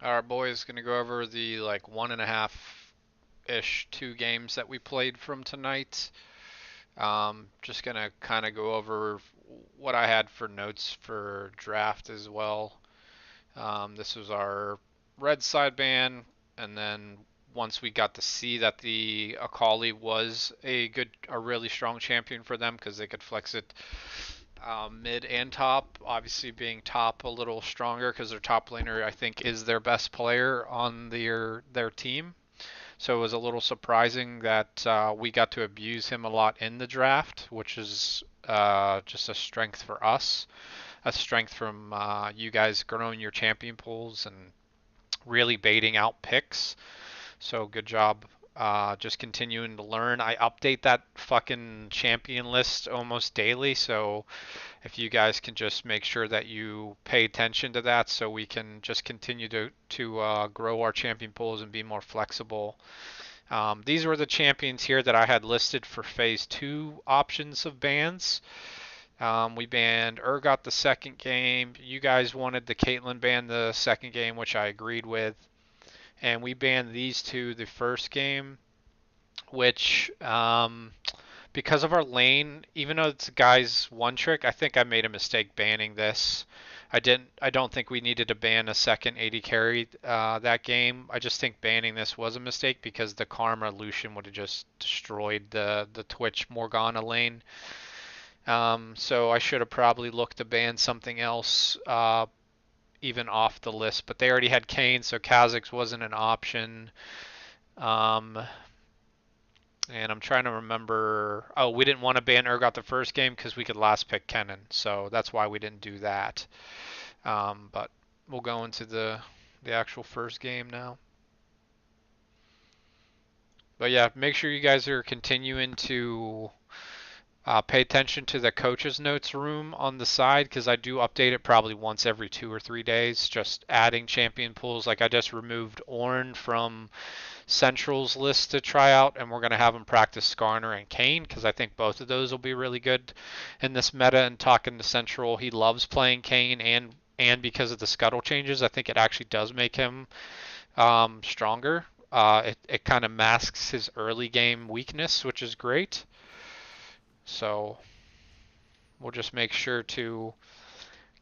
Our boys gonna go over the like 1.5-ish 2 games that we played from tonight. Just gonna kind of go over what I had for notes for draft as well. This was our red side ban, and then once we got to see that the Akali was a really strong champion for them because they could flex it mid and top. Obviously, being top a little stronger because their top laner I think is their best player on their team. So it was a little surprising that we got to abuse him a lot in the draft, which is just a strength for us, a strength from you guys growing your champion pools and really baiting out picks. So good job. Just continuing to learn. I update that fucking champion list almost daily, so if you guys can just make sure that you pay attention to that so we can just continue to grow our champion pools and be more flexible. These were the champions here that I had listed for phase 2 options of bans. We banned Urgot the second game. You guys wanted the Caitlyn ban the second game, which I agreed with. And we banned these two the first game, which because of our lane, even though it's a guy's one trick, I think I made a mistake banning this. I don't think we needed to ban a second AD carry that game. I just think banning this was a mistake because the Karma Lucian would have just destroyed the Twitch Morgana lane. So I should have probably looked to ban something else even off the list. But they already had Kane, so Kha'Zix wasn't an option. Um, and I'm trying to remember. Oh, we didn't want to ban Urgot the first game because we could last pick Kennen, so that's why we didn't do that. But we'll go into the actual first game now. But yeah, make sure you guys are continuing to pay attention to the coach's notes room on the side because I do update it probably once every 2 or 3 days, just adding champion pools. Like I just removed Ornn from Central's list to try out, and we're going to have him practice Skarner and Kane because I think both of those will be really good in this meta. And talking to Central, he loves playing Kane, and because of the scuttle changes, I think it actually does make him stronger. It kind of masks his early game weakness, which is great. So we'll just make sure to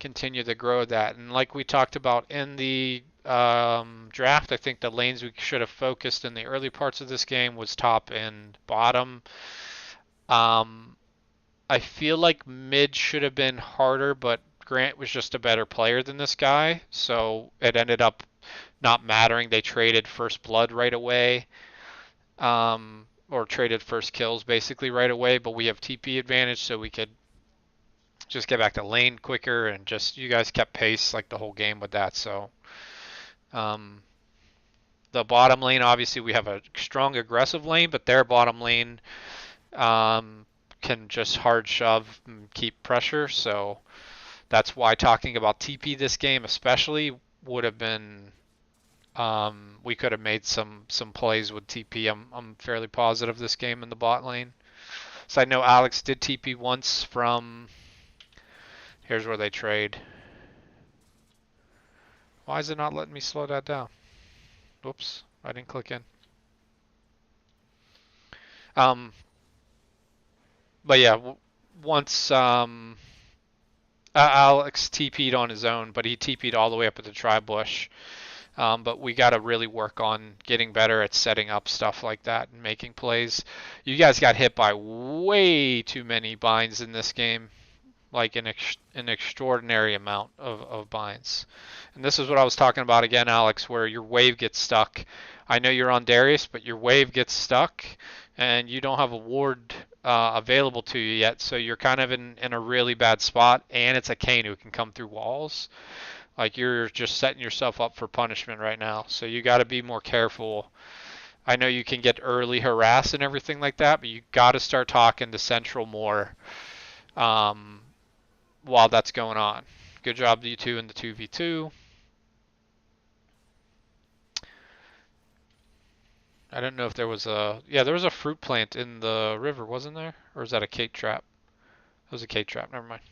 continue to grow that. And like we talked about in the draft, I think the lanes we should have focused in the early parts of this game was top and bottom. Um, I feel like mid should have been harder, but Grant was just a better player than this guy, so it ended up not mattering. They traded first blood right away, or traded first kills basically right away, but we have TP advantage, so we could just get back to lane quicker, and just you guys kept pace like the whole game with that. So um, the bottom lane, obviously we have a strong aggressive lane, but their bottom lane can just hard shove and keep pressure. So that's why talking about TP this game especially would have been we could have made some plays with TP. I'm fairly positive this game in the bot lane. So I know Alex did TP once from. Here's where they trade. Why is it not letting me slow that down? Whoops, I didn't click in. Um, but yeah, once Alex TP'd on his own, but he TP'd all the way up at the tri-bush. But we got to really work on getting better at setting up stuff like that and making plays. You guys got hit by way too many binds in this game, like an extraordinary amount of binds. And this is what I was talking about again, Alex, where your wave gets stuck. I know you're on Darius, but your wave gets stuck, and you don't have a ward available to you yet, so you're kind of in a really bad spot, and it's a Kane who can come through walls. Like you're just setting yourself up for punishment right now. So you got to be more careful. I know you can get early harass and everything like that, but you got to start talking to Central more um, while that's going on. Good job, you two in the 2v2. I didn't know if there was there was a fruit plant in the river, wasn't there? Or is that a Kate trap? It was a Kate trap, never mind.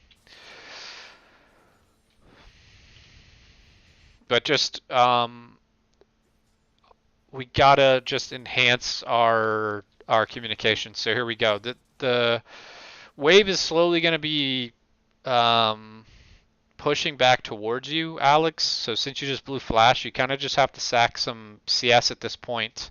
But just we gotta just enhance our communication. So here we go. The wave is slowly gonna be um, pushing back towards you, Alex. So since you just blew flash, you kind of just have to sack some CS at this point,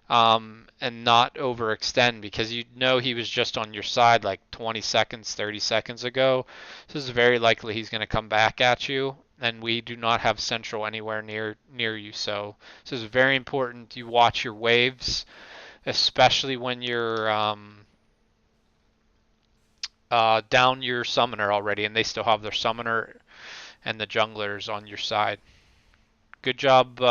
and not overextend because you know he was just on your side like 20 seconds, 30 seconds ago. So it's very likely he's going to come back at you, and we do not have central anywhere near you. So this is very important. You watch your waves, especially when you're down your summoner already, and they still have their summoner and the junglers on your side. Good job.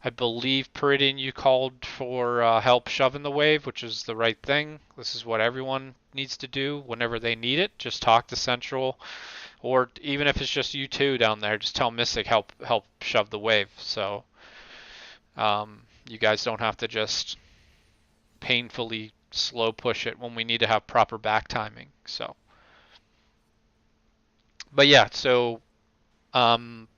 I believe, Peridian, you called for help shoving the wave, which is the right thing. This is what everyone needs to do whenever they need it. Just talk to Central, or even if it's just you two down there, just tell Mystic help shove the wave. So you guys don't have to just painfully slow push it when we need to have proper back timing. So, but yeah, so um,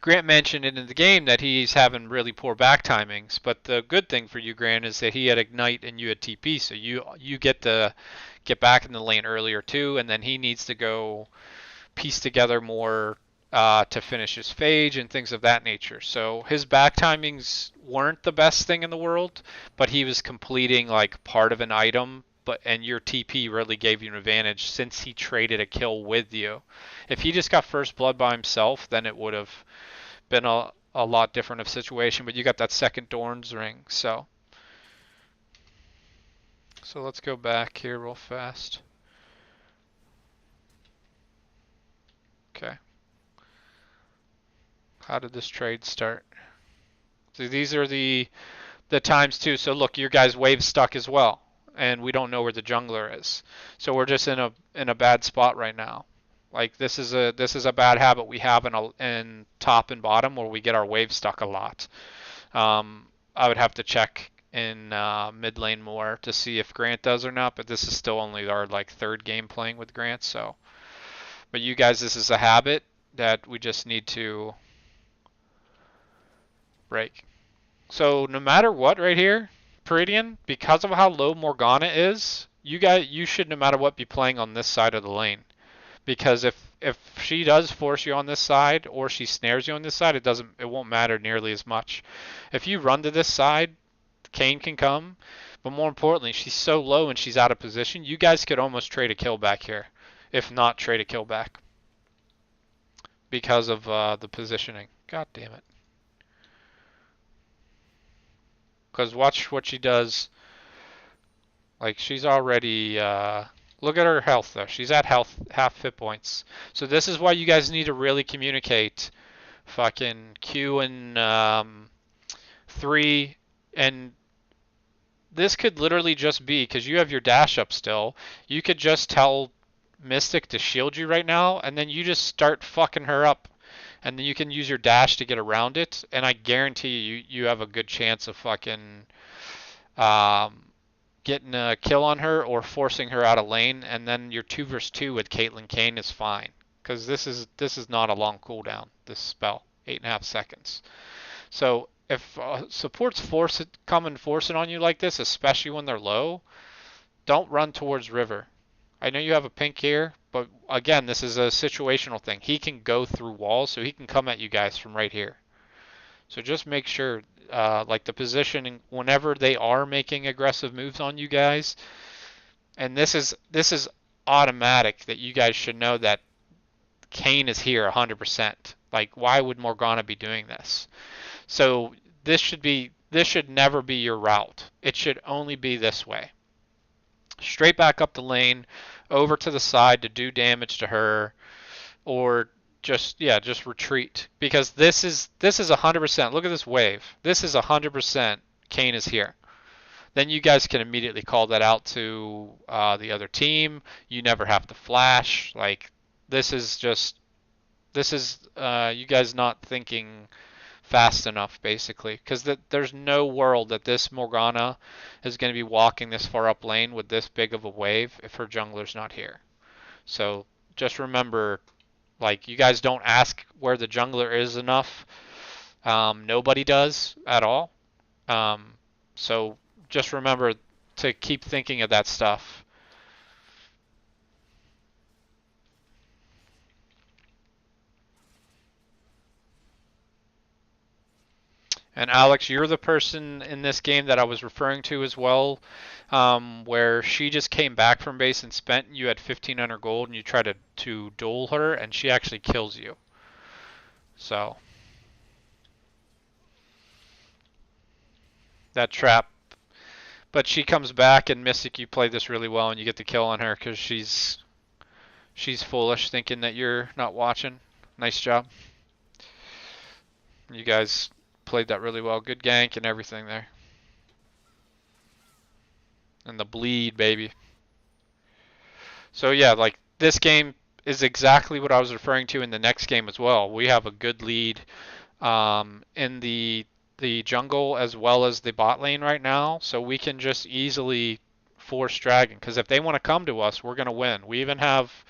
Grant mentioned it in the game that he's having really poor back timings, but the good thing for you, Grant, is that he had Ignite and you had TP, so you get to get back in the lane earlier too, and then he needs to go piece together more to finish his phage and things of that nature. So his back timings weren't the best thing in the world, but he was completing like part of an item, and your TP really gave you an advantage since he traded a kill with you. If he just got first blood by himself, then it would have been a lot different of situation, but you got that second Dorn's ring, so let's go back here real fast. Okay. How did this trade start? So these are the times too. So look, your guy's wave stuck as well, and we don't know where the jungler is. So we're just in a bad spot right now. Like this is a bad habit we have in top and bottom where we get our wave stuck a lot. I would have to check in mid lane more to see if Grant does or not, but this is still only our like third game playing with Grant. So, but you guys, this is a habit that we just need to break. So no matter what right here, Peridian, because of how low Morgana is, you should no matter what be playing on this side of the lane. Because if she does force you on this side or she snares you on this side, it won't matter nearly as much. If you run to this side, Kayn can come, but more importantly, she's so low and she's out of position. You guys could almost trade a kill back here, if not trade a kill back, because of the positioning. God damn it! Because watch what she does. Like she's already. Look at her health though. She's at half hit points. So this is why you guys need to really communicate. Fucking Q and 3, and this could literally just be because you have your dash up still. You could just tell Mystic to shield you right now, and then you just start fucking her up, and then you can use your dash to get around it. And I guarantee you have a good chance of fucking um, getting a kill on her or forcing her out of lane, and then your 2 versus 2 with Caitlyn Kayn is fine because this is not a long cooldown. This spell, 8.5 seconds. So if supports come and force it on you like this, especially when they're low, don't run towards river. I know you have a pink here, but again, this is a situational thing. He can go through walls, so he can come at you guys from right here. So just make sure, like the positioning, whenever they are making aggressive moves on you guys, and this is automatic that you guys should know that Kayn is here 100%. Like, why would Morgana be doing this? So this should never be your route. It should only be this way. Straight back up the lane, over to the side to do damage to her, or just retreat because this is 100%. Look at this wave. This is 100% Kayn is here. Then you guys can immediately call that out to the other team. You never have to flash. Like this is you guys not thinking fast enough basically because there's no world that this Morgana is going to be walking this far up lane with this big of a wave if her jungler's not here. So just remember, like, you guys don't ask where the jungler is enough. Nobody does at all. Um, so just remember to keep thinking of that stuff. And Alex, you're the person in this game that I was referring to as well, where she just came back from base and spent. You had 1,500 gold, and you try to duel her, and she actually kills you. So that trap. But she comes back, and Mystic, you played this really well, and you get the kill on her because she's foolish, thinking that you're not watching. Nice job. You guys played that really well. Good gank and everything there. And the bleed, baby. So yeah, like this game is exactly what I was referring to in the next game as well. We have a good lead in the jungle as well as the bot lane right now, so we can just easily force dragon. Because if they want to come to us, we're gonna win. We even have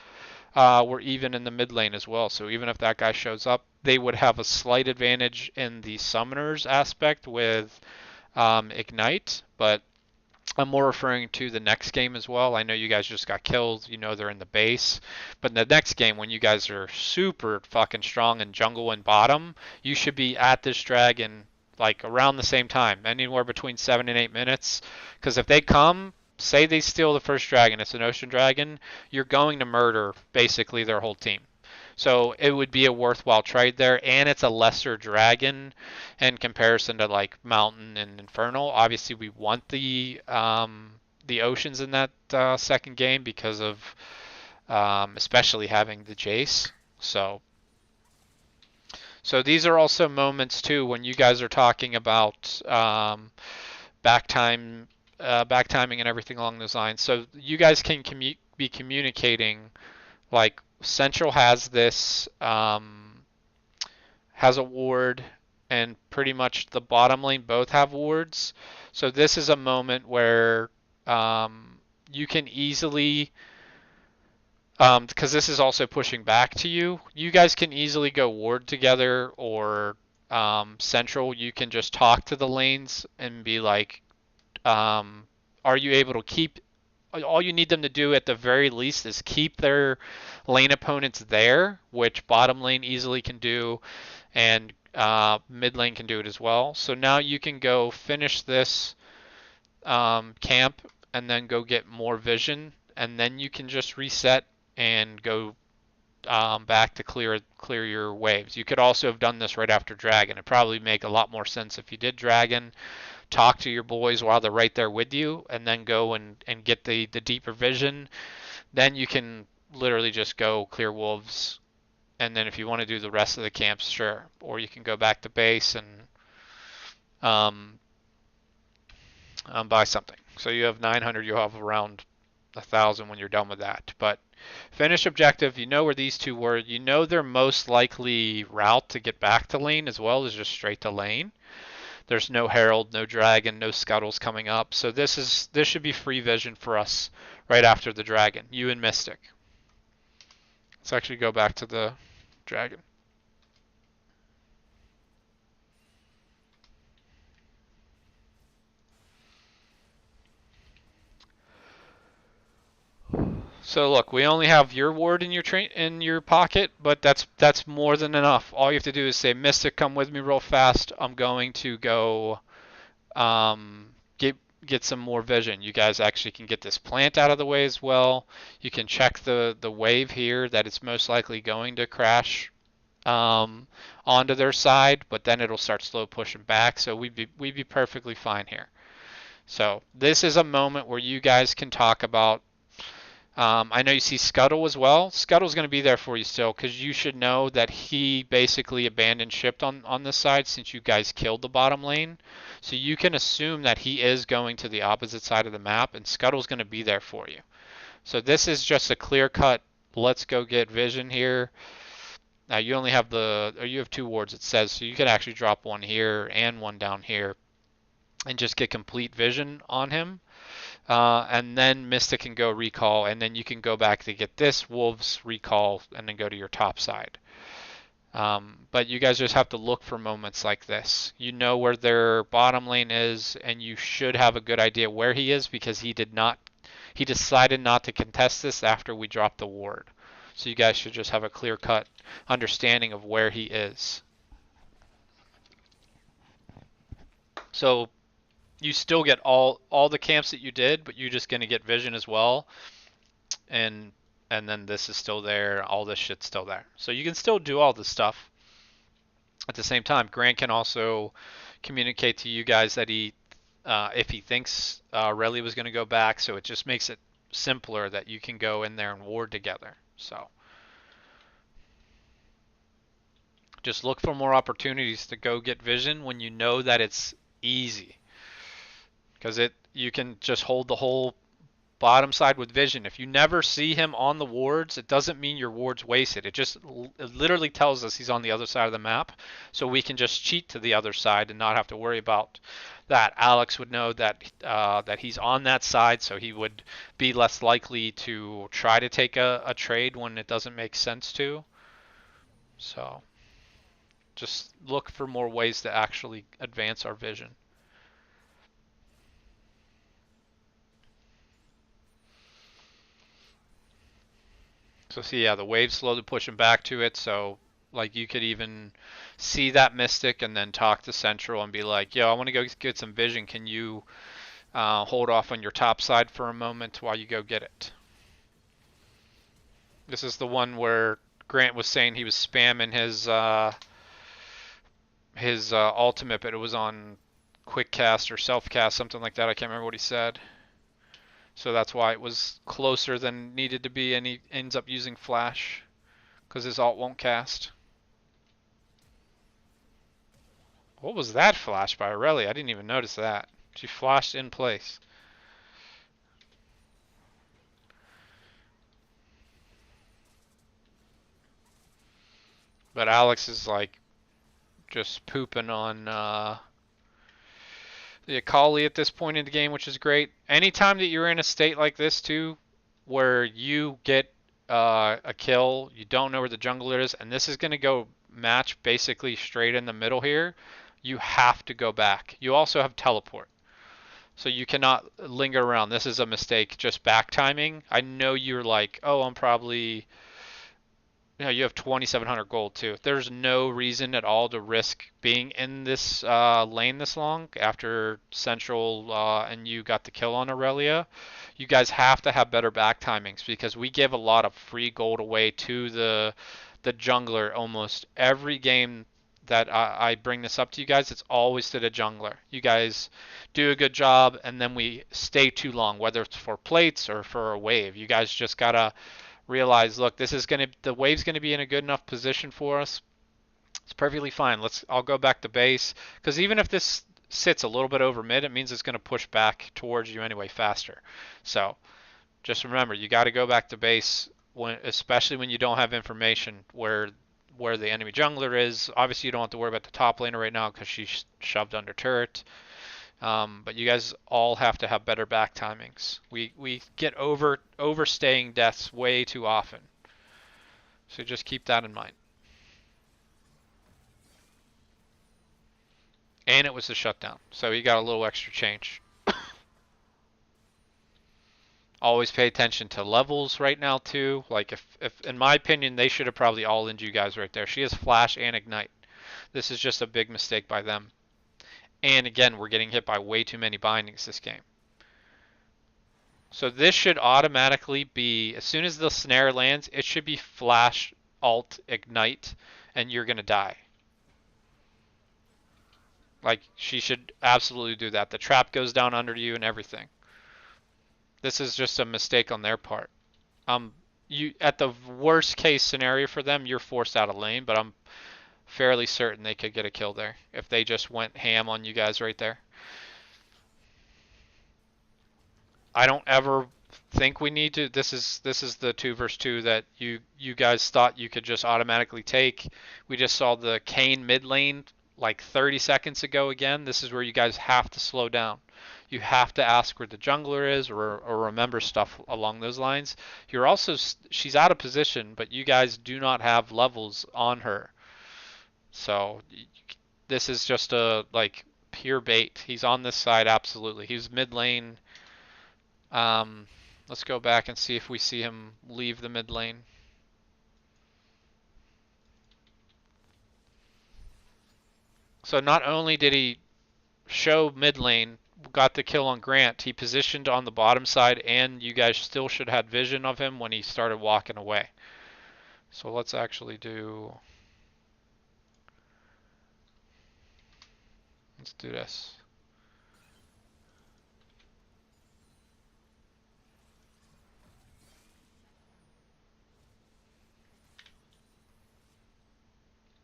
we're even in the mid lane as well. So even if that guy shows up, they would have a slight advantage in the summoners aspect with ignite, but I'm more referring to the next game as well. I know you guys just got killed. You know they're in the base. But in the next game, when you guys are super fucking strong in jungle and bottom, you should be at this dragon like around the same time, anywhere between 7 and 8 minutes. Because if they come, say they steal the first dragon, it's an ocean dragon, you're going to murder basically their whole team. So it would be a worthwhile trade there, and it's a lesser dragon in comparison to like Mountain and Infernal. Obviously, we want the oceans in that second game because of especially having the Jace. So these are also moments too when you guys are talking about back time, back timing, and everything along those lines. So you guys can be communicating like Central has this has a ward, and pretty much the bottom lane both have wards. So this is a moment where you can easily, because this is also pushing back to you, you guys can easily go ward together, or Central, you can just talk to the lanes and be like, are you able to keep all you need them to do at the very least is keep their lane opponents there, which bottom lane easily can do, and mid lane can do it as well. So now you can go finish this camp and then go get more vision, and then you can just reset and go back to clear your waves. You could also have done this right after Dragon. It'd probably make a lot more sense if you did Dragon, talk to your boys while they're right there with you, and then go and get the deeper vision. Then you can literally just go clear wolves, and then if you want to do the rest of the camps, sure. Or you can go back to base and um, buy something. So you have 900, you'll have around 1,000 when you're done with that. But finish objective, you know where these two were. You know their most likely route to get back to lane as well is just straight to lane. There's no Herald, no Dragon, no Scuttles coming up. So this should be free vision for us right after the Dragon. You and Mystic. Let's actually go back to the Dragon. So look, we only have your ward in your pocket, but that's more than enough. All you have to do is say, Mystic, come with me real fast. I'm going to go get some more vision. You guys actually can get this plant out of the way as well. You can check the wave here that it's most likely going to crash onto their side, but then it'll start slow pushing back. So we'd be perfectly fine here. So this is a moment where you guys can talk about. I know you see Scuttle as well. Scuttle's going to be there for you still, because you should know that he basically abandoned ship on this side since you guys killed the bottom lane. So you can assume that he is going to the opposite side of the map, and Scuttle's going to be there for you. So this is just a clear cut, let's go get vision here. Now you only have you have two wards, it says, so you can actually drop one here and one down here and just get complete vision on him. And then Mystic can go recall, and then you can go back to get this Wolves recall, and then go to your top side. But you guys just have to look for moments like this. You know where their bottom lane is, and you should have a good idea where he is because he decided not to contest this after we dropped the ward. So you guys should just have a clear-cut understanding of where he is. So you still get all the camps that you did, but you're just gonna get vision as well, and then this is still there. All this shit's still there. So you can still do all this stuff at the same time. Grant can also communicate to you guys that if he thinks Relly was going to go back, so it just makes it simpler that you can go in there and ward together. So just look for more opportunities to go get vision when you know that it's easy, because you can just hold the whole bottom side with vision. If you never see him on the wards, it doesn't mean your ward's wasted. It literally tells us he's on the other side of the map, so we can just cheat to the other side and not have to worry about that. Alex would know that that he's on that side, so he would be less likely to try to take a trade when it doesn't make sense to. So just look for more ways to actually advance our vision. So see, yeah, the wave's slowly pushing back to it. So like you could even see that Mystic and then talk to Central and be like, yo, I want to go get some vision. Can you hold off on your top side for a moment while you go get it? This is the one where Grant was saying he was spamming his ultimate, but it was on quick cast or self cast, something like that. I can't remember what he said. So that's why it was closer than needed to be, and he ends up using flash because his ult won't cast. What was that flash by Aurelia? I didn't even notice that. She flashed in place. But Alex is like just pooping on the Akali at this point in the game, which is great. Anytime that you're in a state like this too, where you get a kill, you don't know where the jungler is, and this is going to go match basically straight in the middle here, you have to go back. You also have teleport. So you cannot linger around. This is a mistake, just back timing. I know you're like, oh, I'm probably, you have 2,700 gold too. There's no reason at all to risk being in this lane this long after Central and you got the kill on Aurelia. You guys have to have better back timings because we give a lot of free gold away to the jungler almost every game that I bring this up to you guys. It's always to the jungler. You guys do a good job, and then we stay too long, whether it's for plates or for a wave. You guys just gotta realize, look, the wave's gonna be in a good enough position for us. It's perfectly fine. I'll go back to base because even if this sits a little bit over mid, it means it's gonna push back towards you anyway faster. So just remember, you got to go back to base especially when you don't have information where the enemy jungler is. Obviously, you don't have to worry about the top laner right now because she's shoved under turret. But you guys all have to have better back timings. We get overstaying deaths way too often. So just keep that in mind. And it was a shutdown, so you got a little extra change. Always pay attention to levels right now too. Like if in my opinion, they should have probably all in you guys right there. She has flash and ignite. This is just a big mistake by them. And again, we're getting hit by way too many bindings this game. So this should automatically be, as soon as the snare lands, it should be flash, alt, ignite, and you're going to die. Like, she should absolutely do that. The trap goes down under you and everything. This is just a mistake on their part. At the worst case scenario for them, you're forced out of lane, but I'm fairly certain they could get a kill there if they just went ham on you guys right there. I don't ever think we need to. This is the 2 versus 2 that you guys thought you could just automatically take. We just saw the Kane mid lane like 30 seconds ago again. This is where you guys have to slow down. You have to ask where the jungler is or remember stuff along those lines. She's out of position, but you guys do not have levels on her. So this is just a like pure bait. He's on this side absolutely. He's mid lane. Um, let's go back and see if we see him leave the mid lane. So not only did he show mid lane, got the kill on Grant, he positioned on the bottom side, and you guys still should have had vision of him when he started walking away. So let's actually let's do this.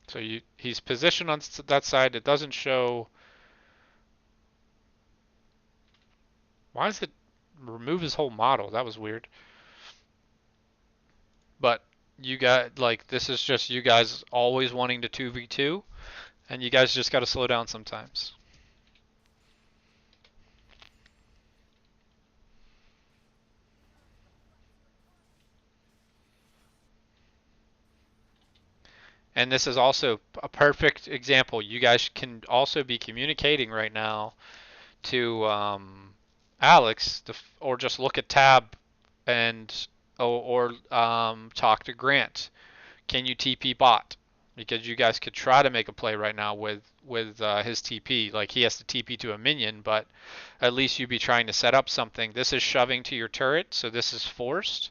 So he's positioned on that side. It doesn't show. Why does it remove his whole model? That was weird. But you got like this is just you guys always wanting to 2v2, and you guys just got to slow down sometimes. And this is also a perfect example. You guys can also be communicating right now to Alex, or just look at Tab and or talk to Grant. Can you TP bot? Because you guys could try to make a play right now with his TP. Like he has to TP to a minion, but at least you'd be trying to set up something. This is shoving to your turret, so this is forced.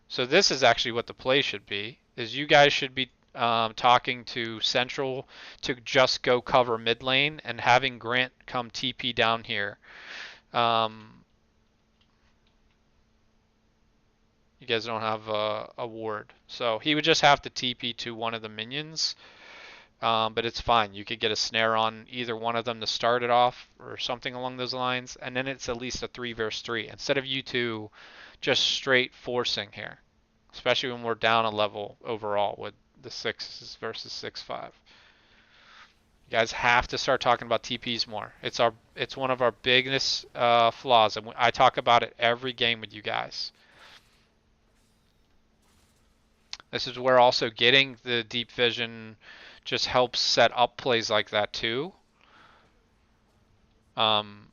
So this is actually what the play should be. Is you guys should be talking to Central to just go cover mid lane and having Grant come TP down here. You guys don't have a ward, so he would just have to TP to one of the minions. But it's fine. You could get a snare on either one of them to start it off or something along those lines, and then it's at least a 3 versus 3 instead of you two just straight forcing here, especially when we're down a level overall with the 6 versus 6-5. You guys have to start talking about TPs more. It's one of our biggest flaws, and I talk about it every game with you guys. This is where also getting the deep vision just helps set up plays like that too. Um,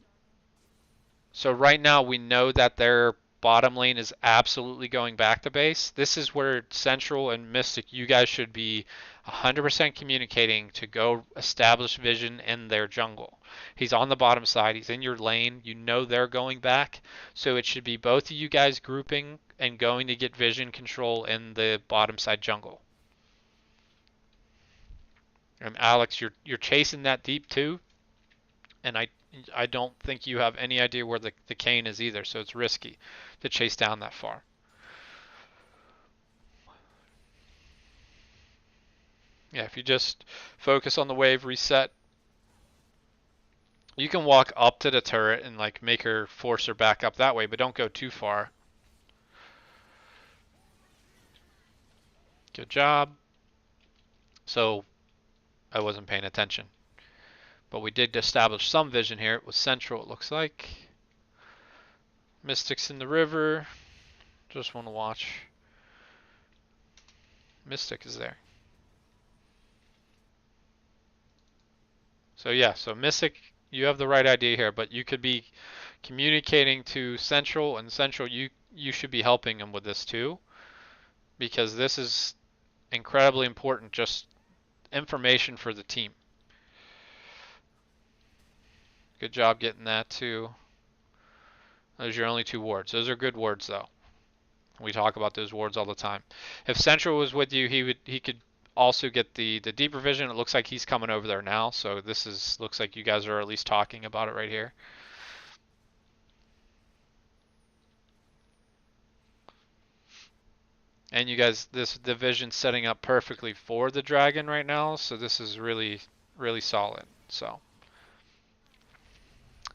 so right now we know that their bottom lane is absolutely going back to base. This is where Central and Mystic, you guys should be 100% communicating to go establish vision in their jungle. He's on the bottom side. He's in your lane. You know they're going back. So it should be both of you guys grouping and going to get vision control in the bottom side jungle. And Alex, you're chasing that deep too, and I don't think you have any idea where the cane is either, so it's risky to chase down that far. Yeah, if you just focus on the wave, reset, you can walk up to the turret and like make her force her back up that way, but don't go too far. Good job. So I wasn't paying attention. But we did establish some vision here. It was Central, it looks like. Mystics in the river. Just want to watch. Mystic is there. So yeah, so Mystic, you have the right idea here, but you could be communicating to Central, and Central, you should be helping them with this too, because this is incredibly important, just information for the team. Good job getting that too. Those are your only 2 wards. Those are good wards though. We talk about those wards all the time. If Central was with you, he could also get the deeper vision. It looks like he's coming over there now, so this is looks like you guys are at least talking about it right here. And you guys, this division's setting up perfectly for the dragon right now, so this is really, really solid. So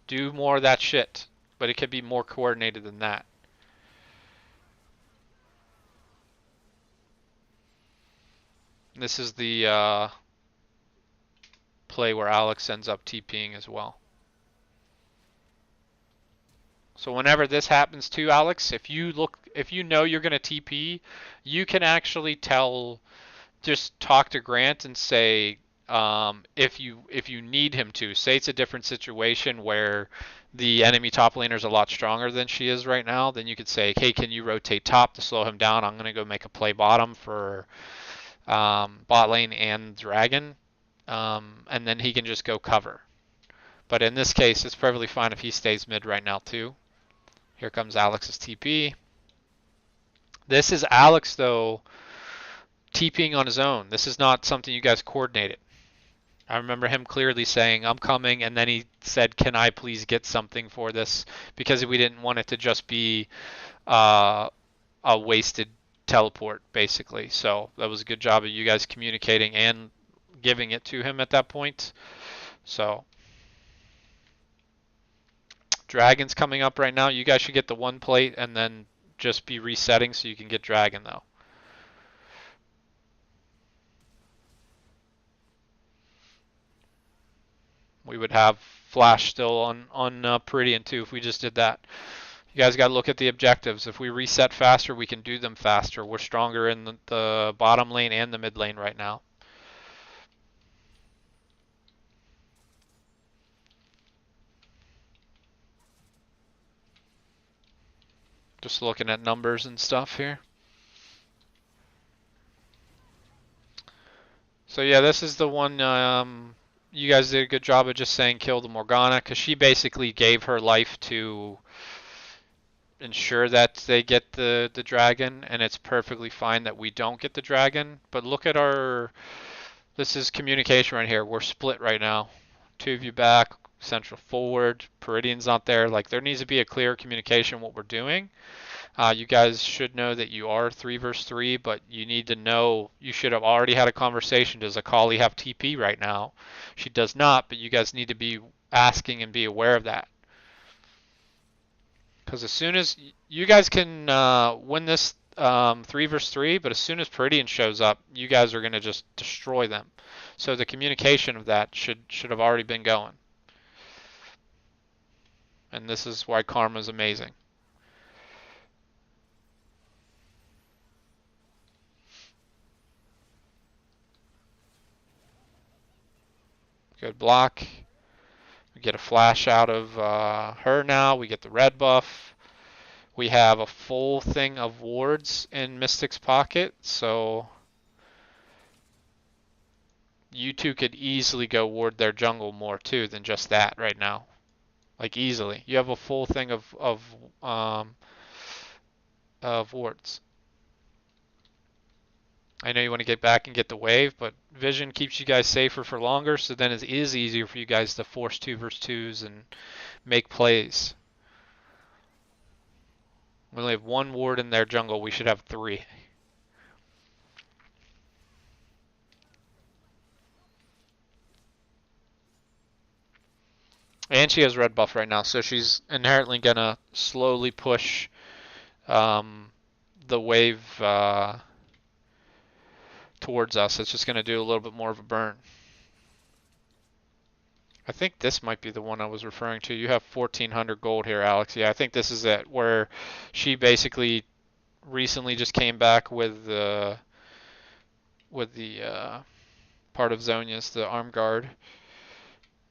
do more of that shit, but it could be more coordinated than that. This is the play where Alex ends up TPing as well. So whenever this happens to Alex, if you know you're gonna TP, you can actually just talk to Grant and say, if you need him to. Say it's a different situation where the enemy top laner is a lot stronger than she is right now, then you could say, hey, can you rotate top to slow him down? I'm gonna go make a play bottom for bot lane and dragon, and then he can just go cover. But in this case, it's perfectly fine if he stays mid right now too. Here comes Alex's TP. This is Alex though TPing on his own. This is not something you guys coordinated. I remember him clearly saying, I'm coming, and then he said, can I please get something for this? Because we didn't want it to just be uh, a wasted teleport, basically. So that was a good job of you guys communicating and giving it to him at that point. So Dragon's coming up right now. You guys should get the one plate and then just be resetting so you can get Dragon, though. We would have Flash still on Peridian too if we just did that. You guys got to look at the objectives. If we reset faster, we can do them faster. We're stronger in the bottom lane and the mid lane right now. Just looking at numbers and stuff here. So yeah, this is the one you guys did a good job of just saying kill the Morgana, because she basically gave her life to ensure that they get the dragon, and it's perfectly fine that we don't get the dragon. But look at this is communication right here. We're split right now. Two of you back, central forward, Peridian's not there. Like, there needs to be a clear communication what we're doing. You guys should know that you are 3 versus 3, but you need to know, you should have already had a conversation. Does Akali have TP right now? She does not, but you guys need to be asking and be aware of that. Because as soon as you guys can win this 3 versus 3, but as soon as Peridian shows up, you guys are going to just destroy them. So the communication of that should have already been going. And this is why Karma is amazing. Good block. We get a flash out of her now. We get the red buff. We have a full thing of wards in Mystic's pocket, so you two could easily go ward their jungle more too than just that right now. Like, easily. You have a full thing of wards. I know you want to get back and get the wave, but Vision keeps you guys safer for longer, so then it is easier for you guys to force 2 versus 2s and make plays. We only have 1 ward in their jungle. We should have 3. And she has red buff right now, so she's inherently going to slowly push the wave towards us. It's just going to do a little bit more of a burn. I think this might be the one I was referring to. You have 1,400 gold here, Alex. Yeah, I think this is it, where she basically recently just came back with the part of Zhonya's, the arm guard.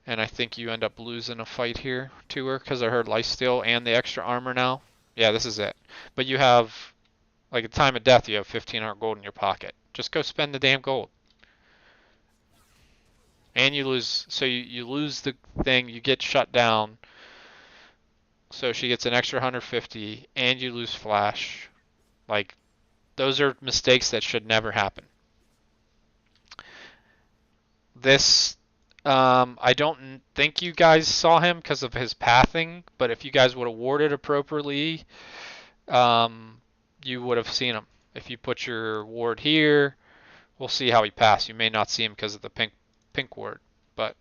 And I think you end up losing a fight here to her because of her lifesteal and the extra armor now. Yeah, this is it. But you have, like, at time of death, you have 1,500 gold in your pocket. Just go spend the damn gold. And you lose, so you lose the thing, you get shut down. So she gets an extra 150, and you lose flash. Like, those are mistakes that should never happen. This, I don't think you guys saw him because of his pathing, but if you guys would have warded appropriately, you would have seen him. If you put your ward here, we'll see how he passed. You may not see him because of the pink ward, but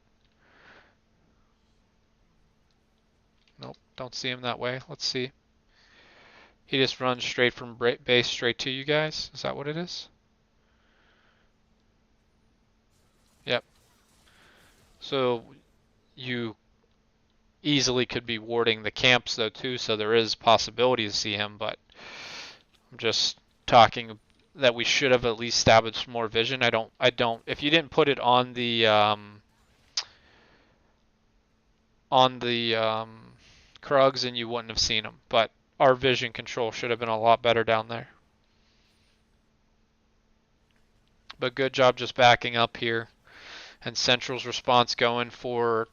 nope, don't see him that way. Let's see. He just runs straight from base straight to you guys. Is that what it is? Yep. So you easily could be warding the camps though too, so there is possibility to see him, but I'm just talking that we should have at least established more vision. I don't. If you didn't put it on the Krugs, and you wouldn't have seen them. But our vision control should have been a lot better down there. But good job just backing up here. And Central's response going for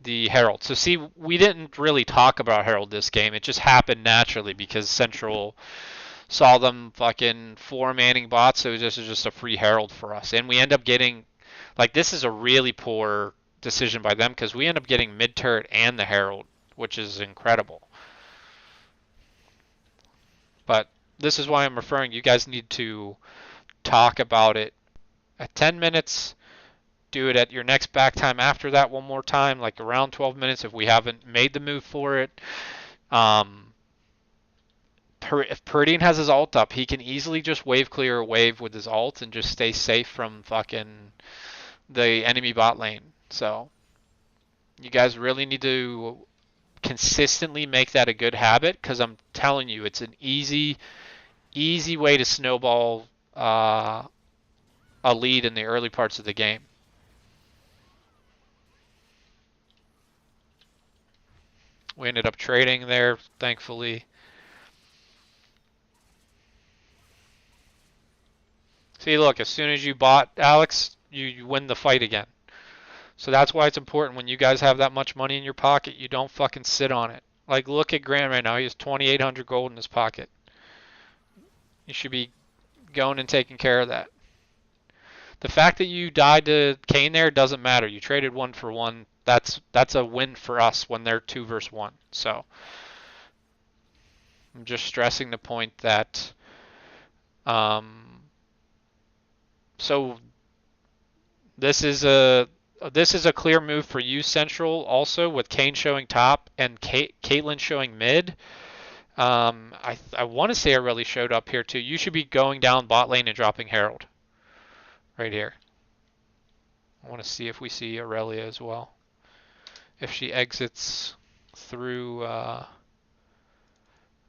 the Herald. So see, we didn't really talk about Herald this game. It just happened naturally because Central saw them fucking 4-manning bots, so this is just a free Herald for us. And we end up getting, like, this is a really poor decision by them because we end up getting mid turret and the Herald, which is incredible. But this is why I'm referring, you guys need to talk about it at 10 minutes. Do it at your next back time after that one more time, like around 12 minutes if we haven't made the move for it. If Purdian has his ult up, he can easily just wave clear a wave with his ult and just stay safe from fucking the enemy bot lane. So you guys really need to consistently make that a good habit because I'm telling you, it's an easy way to snowball a lead in the early parts of the game. We ended up trading there, thankfully. See, look, as soon as you bought Alex, you win the fight again. So that's why it's important when you guys have that much money in your pocket, you don't fucking sit on it. Like, look at Grant right now. He has 2,800 gold in his pocket. You should be going and taking care of that. The fact that you died to Kane there doesn't matter. You traded 1 for 1. That's a win for us when they're 2 versus 1. So I'm just stressing the point that so this is a clear move for you, Central, also with Kane showing top and Caitlyn showing mid. I want to say Aurelia showed up here too. You should be going down bot lane and dropping Herald right here. I want to see if we see Aurelia as well. If she exits through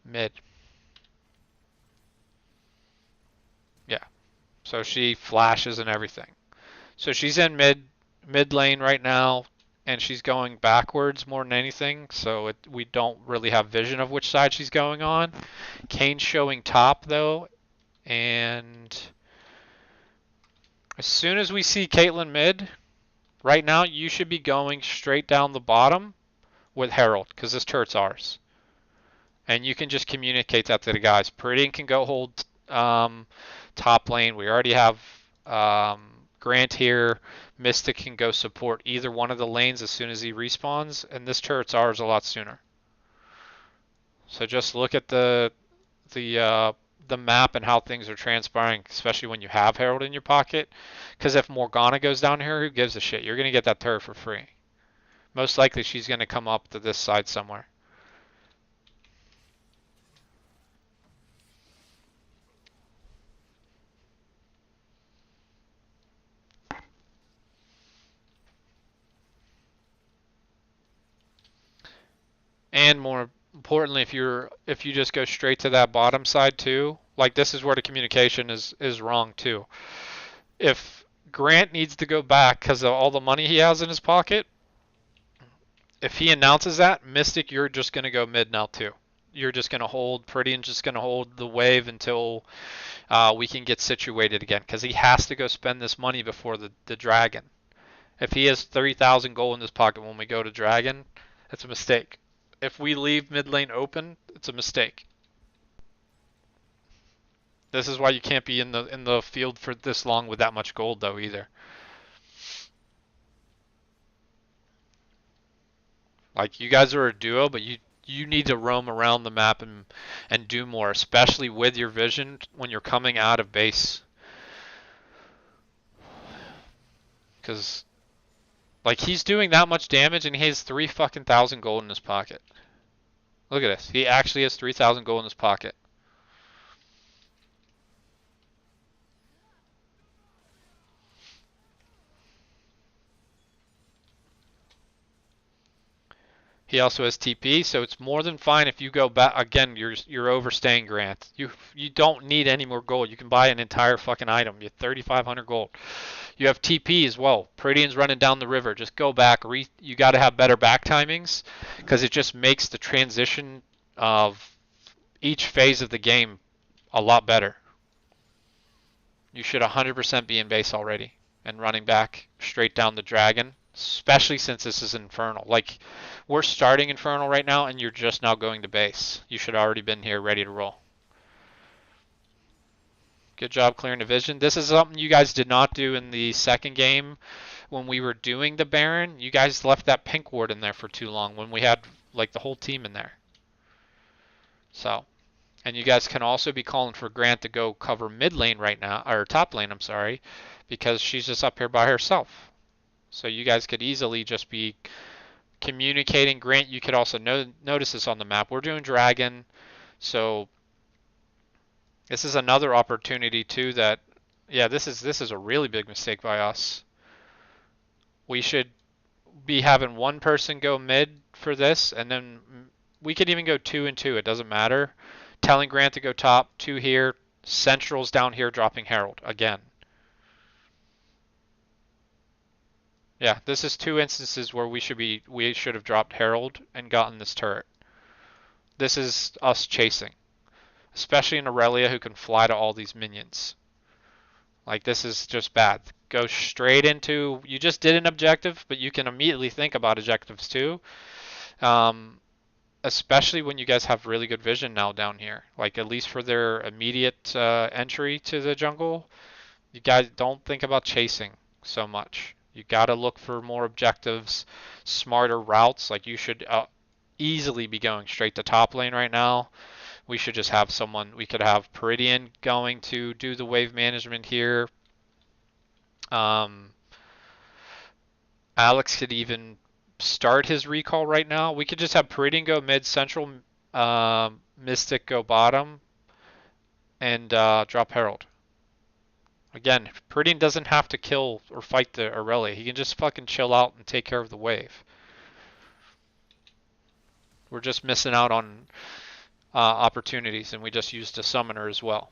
mid. Yeah. So she flashes and everything. So she's in mid lane right now, and she's going backwards more than anything. So we don't really have vision of which side she's going on. Kane's showing top though, and as soon as we see Caitlyn mid, right now you should be going straight down the bottom with Herald because this turret's ours. And you can just communicate that to the guys. Puridian can go hold top lane. We already have Grant here. Mystic can go support either one of the lanes as soon as he respawns, and this turret's ours a lot sooner. So just look at the map and how things are transpiring, especially when you have Herald in your pocket. Because if Morgana goes down here, who gives a shit? You're gonna get that turret for free. Most likely she's gonna come up to this side somewhere. And more importantly, if you just go straight to that bottom side too, like this is where the communication is wrong too. If Grant needs to go back because of all the money he has in his pocket, if he announces that, Mystic, you're just gonna go mid now too. You're just gonna hold pretty and just gonna hold the wave until we can get situated again because he has to go spend this money before the dragon. If he has 3,000 gold in his pocket when we go to dragon, that's a mistake. If we leave mid lane open, it's a mistake. This is why you can't be in the field for this long with that much gold though either. Like you guys are a duo, but you need to roam around the map and do more, especially with your vision when you're coming out of base. Cuz like he's doing that much damage and he has 3,000 gold in his pocket. Look at this. He actually has 3,000 gold in his pocket. He also has TP, so it's more than fine if you go back. Again, you're overstaying, Grant. You don't need any more gold. You can buy an entire fucking item. You have 3,500 gold. You have TP as well. Prydian's running down the river. Just go back. You got to have better back timings because it just makes the transition of each phase of the game a lot better. You should 100% be in base already and running back straight down the dragon, especially since this is Infernal. Like, we're starting Infernal right now and you're just now going to base. You should already been here ready to roll. Good job clearing the vision. This is something you guys did not do in the second game when we were doing the Baron. You guys left that pink ward in there for too long when we had like the whole team in there. So, and you guys can also be calling for Grant to go cover mid lane right now, or top lane, I'm sorry, because she's just up here by herself. So you guys could easily just be communicating. Grant, you could also notice this on the map. We're doing dragon, so this is another opportunity too that, yeah, this is a really big mistake by us. We should be having one person go mid for this, and then we could even go 2 and 2. It doesn't matter. Telling Grant to go top, 2 here, Central's down here dropping Herald again. Yeah, this is 2 instances where we should have dropped Herald and gotten this turret. This is us chasing. Especially an Aurelia who can fly to all these minions. Like, this is just bad. Go straight into, you just did an objective, but you can immediately think about objectives too. Especially when you guys have really good vision now down here. Like, at least for their immediate entry to the jungle, you guys don't think about chasing so much. You gotta look for more objectives, smarter routes. Like, you should easily be going straight to top lane right now. We should just have someone, we could have Prydian going to do the wave management here. Alex could even start his recall right now. We could just have Prydian go mid, Central, Mystic go bottom, and drop Herald. Again, Prydian doesn't have to kill or fight the Aurelia. He can just fucking chill out and take care of the wave. We're just missing out on opportunities, and we just used a summoner as well.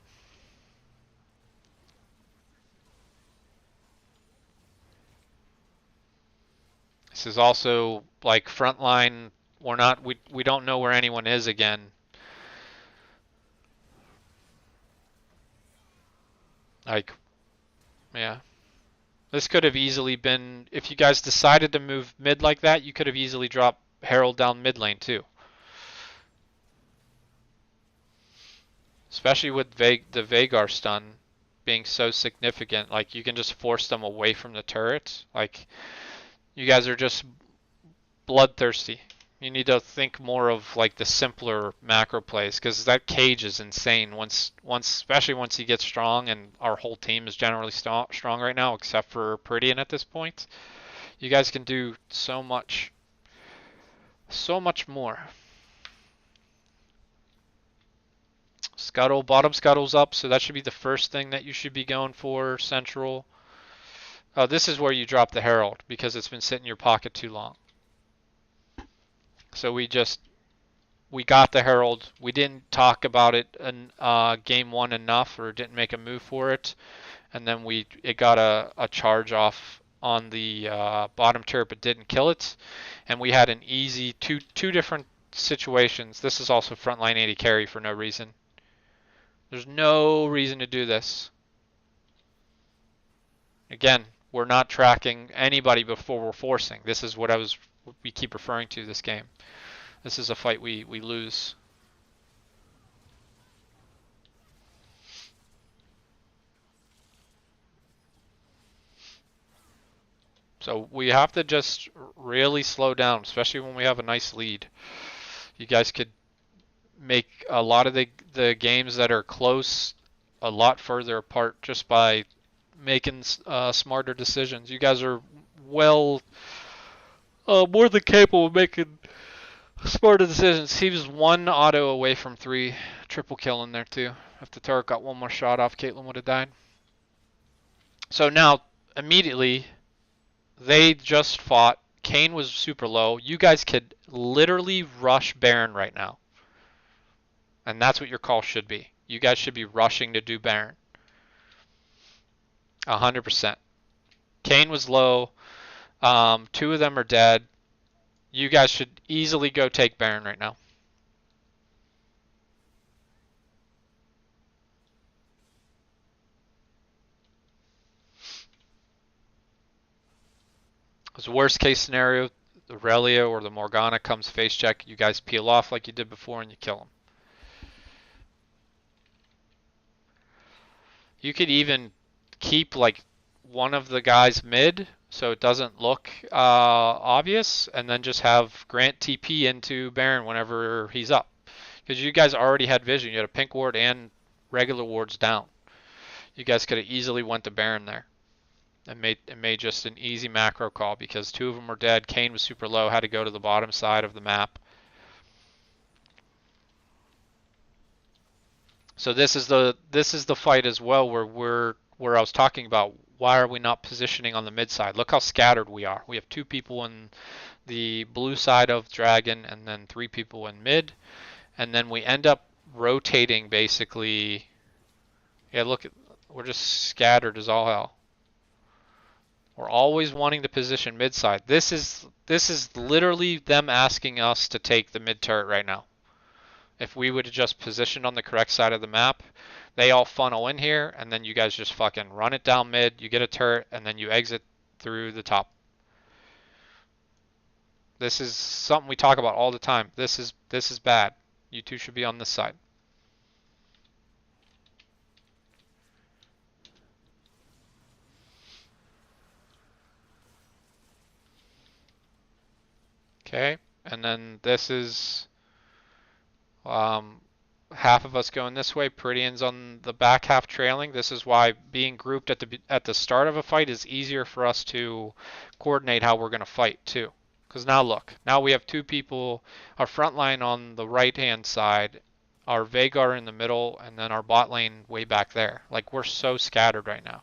This is also like frontline. We don't know where anyone is again. Like, yeah. This could have easily been, if you guys decided to move mid like that, you could have easily dropped Herald down mid lane too. Especially with the Veigar stun being so significant, like you can just force them away from the turret. Like, you guys are just bloodthirsty. You need to think more of like the simpler macro plays, because that cage is insane. Especially once he gets strong, and our whole team is generally strong right now, except for Prydian at this point. You guys can do so much more. Scuttle, bottom scuttle's up, so that should be the first thing that you should be going for, Central. Oh, this is where you drop the Herald, because it's been sitting in your pocket too long. So we got the Herald. We didn't talk about it in game 1 enough, or didn't make a move for it. And then it got a charge off on the bottom turret, but didn't kill it. And we had an easy two different situations. This is also frontline AD carry for no reason. There's no reason to do this. Again, we're not tracking anybody before we're forcing. This is what we keep referring to this game. This is a fight we lose. So we have to just really slow down, especially when we have a nice lead. You guys could make a lot of the games that are close a lot further apart just by making smarter decisions. You guys are more than capable of making smarter decisions. He was 1 auto away from 3 triple kill in there too. If the turret got 1 more shot off, Caitlyn would have died. So now, immediately, they just fought Kane was super low. You guys could literally rush Baron right now. And that's what your call should be. You guys should be rushing to do Baron. 100%. Kane was low. Two of them are dead. You guys should easily go take Baron right now. Because worst case scenario, the Relia or the Morgana comes face check. You guys peel off like you did before and you kill them. You could even keep like one of the guys mid so it doesn't look obvious, and then just have Grant TP into Baron whenever he's up. Because you guys already had vision. You had a pink ward and regular wards down. You guys could have easily went to Baron there. And made just an easy macro call because two of them were dead. Kane was super low, had to go to the bottom side of the map. So this is the fight as well where I was talking about why are we not positioning on the mid side? Look how scattered we are. We have two people in the blue side of Dragon and then three people in mid, and then we end up rotating basically. Yeah, look, we're just scattered as all hell. We're always wanting to position mid side. This is literally them asking us to take the mid turret right now. If we would have just positioned on the correct side of the map, they all funnel in here, and then you guys just fucking run it down mid, you get a turret, and then you exit through the top. This is something we talk about all the time. This is bad. You two should be on this side. Okay, and then this is half of us going this way. Prydian's on the back half trailing. This is why being grouped at the start of a fight is easier for us to coordinate how we're going to fight too. Because now look, now we have two people, our front line on the right hand side, our Veigar in the middle, and then our bot lane way back there. Like we're so scattered right now.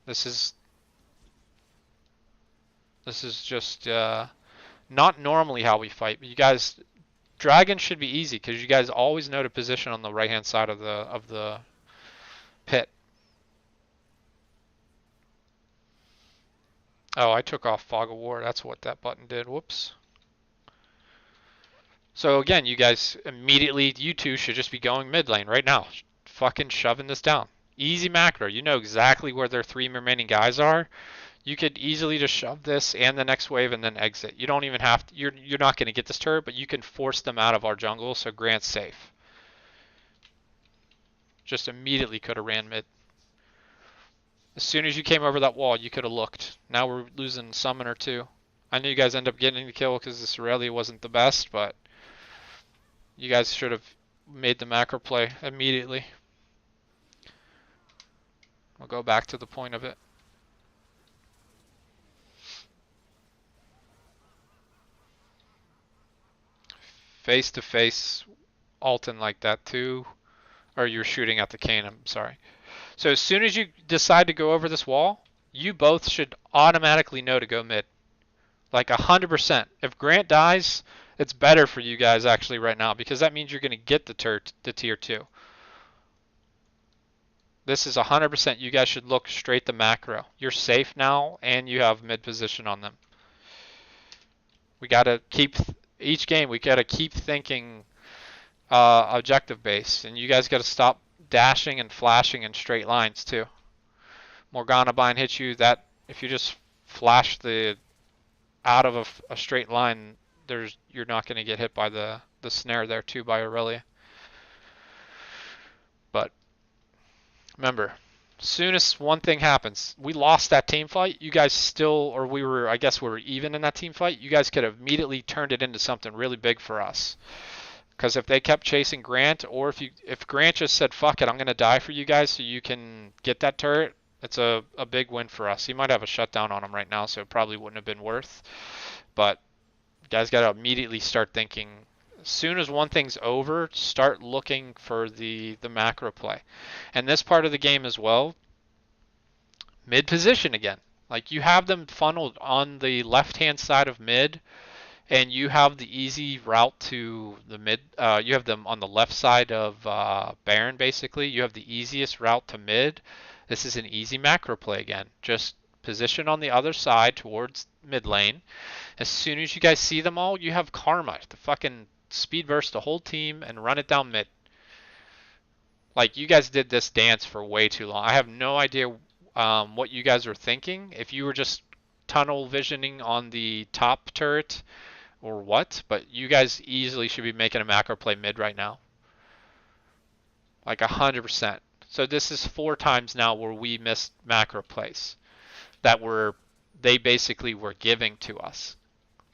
This is just not normally how we fight. But you guys, Dragon should be easy because you guys always know to position on the right hand side of the pit. Oh, I took off Fog of War. That's what that button did. Whoops. So again, you guys immediately, you two should just be going mid lane right now. Fucking shoving this down. Easy macro. You know exactly where their three remaining guys are. You could easily just shove this and the next wave and then exit. You don't even have to, you're not going to get this turret, but you can force them out of our jungle, so Grant's safe. Just immediately could have ran mid. As soon as you came over that wall, you could have looked. Now we're losing summon or two. I know you guys end up getting the kill because this Aurelia wasn't the best, but you guys should have made the macro play immediately. We'll go back to the point of it. Face to face Alton like that too. Or you're shooting at the Kane, I'm sorry. So as soon as you decide to go over this wall, you both should automatically know to go mid. Like 100%. If Grant dies, it's better for you guys actually right now because that means you're going to get the tier 2. This is 100%. You guys should look straight the macro. You're safe now and you have mid position on them. We got to keep each game, we got to keep thinking objective based, and you guys got to stop dashing and flashing in straight lines too. Morgana bind hits you, that if you just flash the out of a straight line, you're not going to get hit by the snare there too by Aurelia. But remember, soon as one thing happens, we lost that team fight, you guys still, or I guess we were even in that team fight, you guys could have immediately turned it into something really big for us. Because if they kept chasing Grant, or if Grant just said, fuck it, I'm going to die for you guys so you can get that turret, it's a big win for us. He might have a shutdown on him right now, so it probably wouldn't have been worth. But you guys got to immediately start thinking, as soon as one thing's over, start looking for the macro play. And this part of the game as well, mid position again. Like you have them funneled on the left-hand side of mid, and you have the easy route to the mid. You have them on the left side of Baron, basically. You have the easiest route to mid. This is an easy macro play again. Just position on the other side towards mid lane. As soon as you guys see them all, you have Karma to fucking speed burst the whole team and run it down mid. Like you guys did this dance for way too long. I have no idea what you guys were thinking. If you were just tunnel visioning on the top turret or what, but you guys easily should be making a macro play mid right now. Like 100%. So this is 4 times now where we missed macro plays that they basically were giving to us.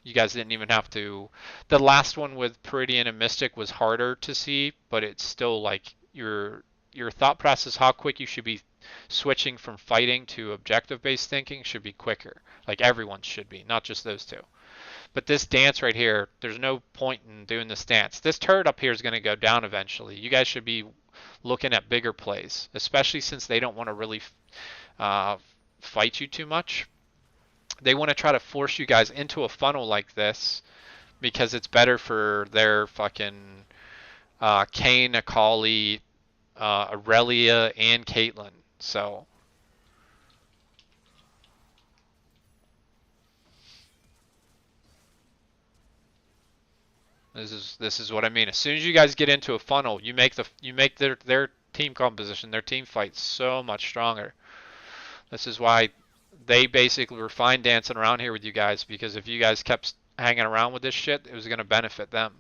You guys didn't even have to. The last one with Peridian and Mystic was harder to see, but it's still like your thought process, how quick you should be switching from fighting to objective-based thinking should be quicker. Like everyone should be, not just those two. But this dance right here, there's no point in doing this dance. This turret up here is going to go down eventually. You guys should be looking at bigger plays, especially since they don't want to really fight you too much. They want to try to force you guys into a funnel like this because it's better for their fucking Kayn, Akali, Aurelia, and Caitlyn. So this is what I mean. As soon as you guys get into a funnel, you make their team composition, their team fight so much stronger. This is why they basically were fine dancing around here with you guys, because if you guys kept hanging around with this shit, it was going to benefit them.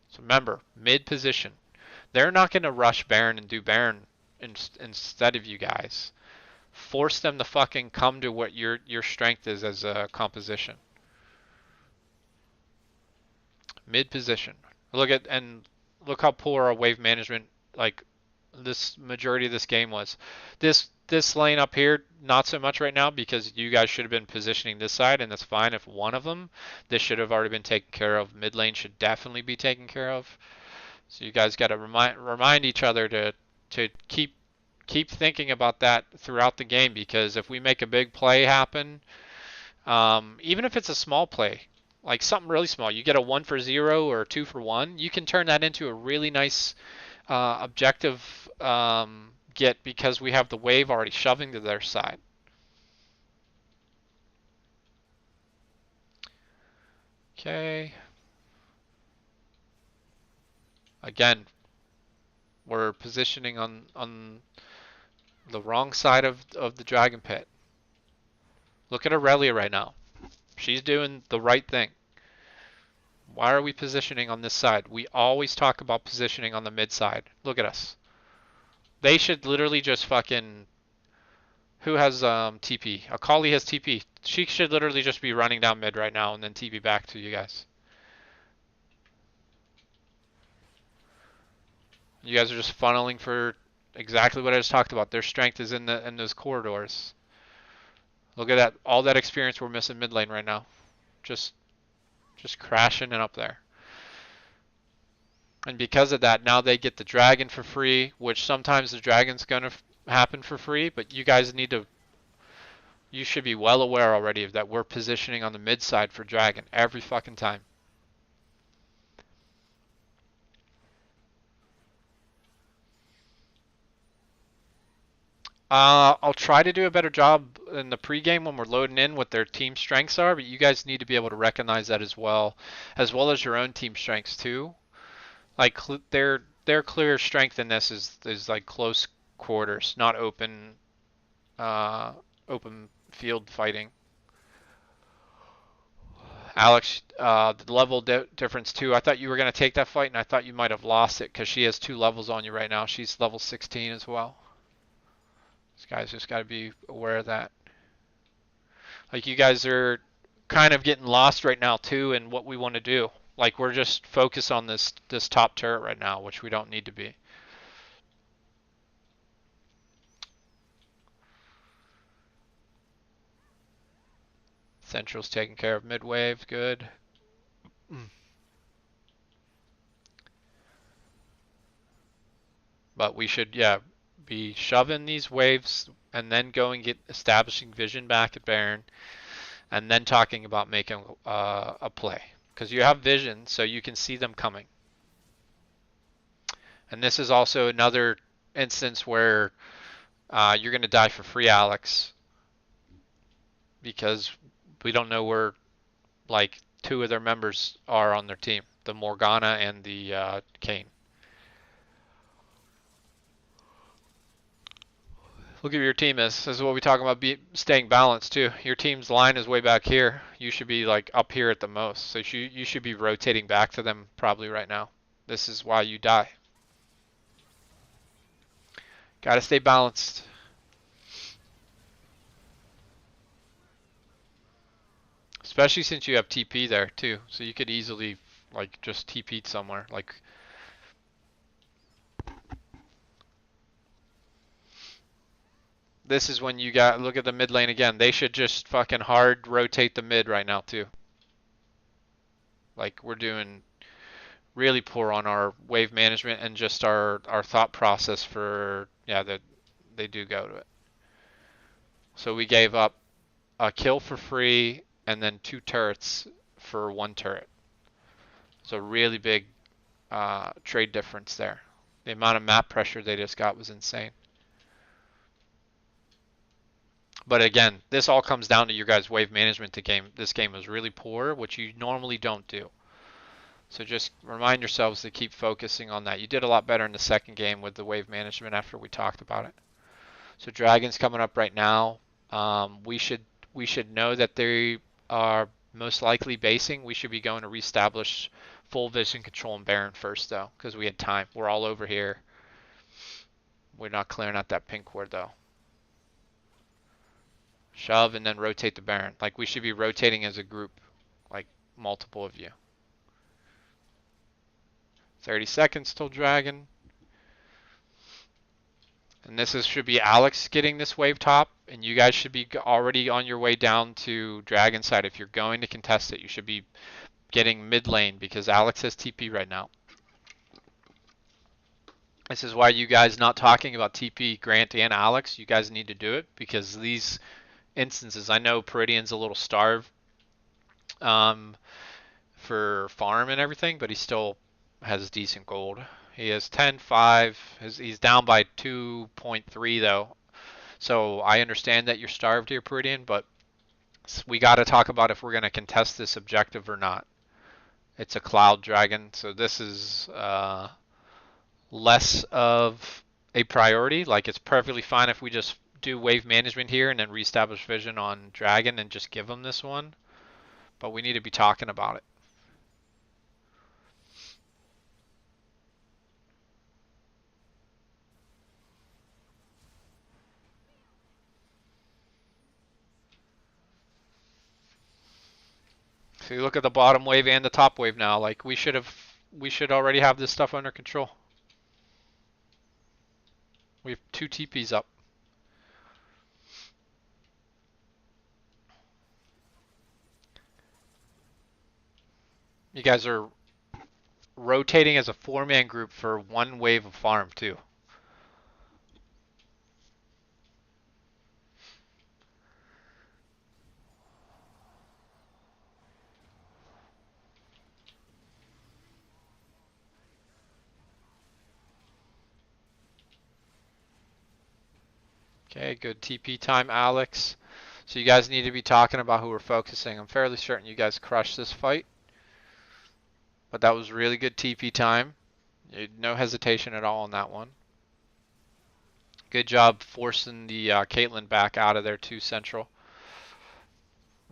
So remember, mid position. They're not going to rush Baron and do Baron instead of you guys. Force them to fucking come to what your strength is as a composition. Mid position. Look how poor our wave management, like this majority of this game was. This lane up here, not so much right now, because you guys should have been positioning this side, and that's fine if one of them. This should have already been taken care of. Mid lane should definitely be taken care of. So you guys got to remind each other to keep thinking about that throughout the game, because if we make a big play happen, even if it's a small play, like something really small, you get a 1 for 0 or a 2 for 1, you can turn that into a really nice objective get, because we have the wave already shoving to their side. Okay. Again, we're positioning on the wrong side of the dragon pit. Look at Aurelia right now. She's doing the right thing. Why are we positioning on this side? We always talk about positioning on the mid side. Look at us. They should literally just fucking... Who has TP? Akali has TP. She should literally just be running down mid right now and then TP back to you guys. You guys are just funneling for exactly what I just talked about. Their strength is in those corridors. Look at that. All that experience we're missing mid lane right now. Just crashing and up there. And because of that, now they get the dragon for free, which sometimes the dragon's going to happen for free, but you guys you should be well aware already of that we're positioning on the mid side for dragon every fucking time. I'll try to do a better job in the pregame when we're loading in what their team strengths are, but you guys need to be able to recognize that as well as your own team strengths too. Like their clear strength in this is like close quarters, not open open field fighting. Alex, the level difference too. I thought you were going to take that fight, and I thought you might have lost it because she has 2 levels on you right now. She's level 16 as well. These guys just got to be aware of that. Like you guys are kind of getting lost right now too in what we want to do. Like we're just focused on this top turret right now, which we don't need to be. Central's taking care of mid wave, good. But we should, yeah, be shoving these waves and then going get establishing vision back at Baron and then talking about making a play because you have vision so you can see them coming. And this is also another instance where you're going to die for free, Alex, because we don't know where like two of their members are on their team, the Morgana and the Kane. Look at your team is. This is what we talk about staying balanced too. Your team's line is way back here. You should be like up here at the most. So you should be rotating back to them probably right now. This is why you die. Gotta stay balanced. Especially since you have TP there too. So you could easily like just TP somewhere. Like this is when you got look at the mid lane again. They should just fucking hard rotate the mid right now too. Like we're doing really poor on our wave management and just our thought process for yeah that they do go to it. So we gave up a kill for free and then 2 turrets for 1 turret. It's a really big trade difference there. The amount of map pressure they just got was insane. But again, this all comes down to your guys' wave management. This game was really poor, which you normally don't do. So just remind yourselves to keep focusing on that. You did a lot better in the second game with the wave management after we talked about it. So Dragon's coming up right now. We should know that they are most likely basing. We should be going to reestablish full vision control and Baron first though, because we had time. We're all over here. We're not clearing out that pink ward though. Shove and then rotate the Baron. Like we should be rotating as a group, like multiple of you. 30 seconds till Dragon. And should be Alex getting this wave top, and you guys should be already on your way down to Dragon side. If you're going to contest it, you should be getting mid lane because Alex has TP right now. This is why you guys not talking about TP Grant and Alex. You guys need to do it because these instances, I know Peridian's a little starved for farm and everything, but he still has decent gold. He has 10-5. He's down by 2.3 though. So I understand that you're starved here, Peridian, but we got to talk about if we're going to contest this objective or not. It's a cloud dragon, so this is less of a priority. Like it's perfectly fine if we just do wave management here and then reestablish vision on dragon and just give them this one. But we need to be talking about it. So you look at the bottom wave and the top wave now. Like we should already have this stuff under control. We have 2 TPs up. You guys are rotating as a 4-man group for 1 wave of farm too. Okay, good TP time, Alex. So you guys need to be talking about who we're focusing. I'm fairly certain you guys crushed this fight. But that was really good TP time. No hesitation at all on that one. Good job forcing the Caitlyn back out of there too, central.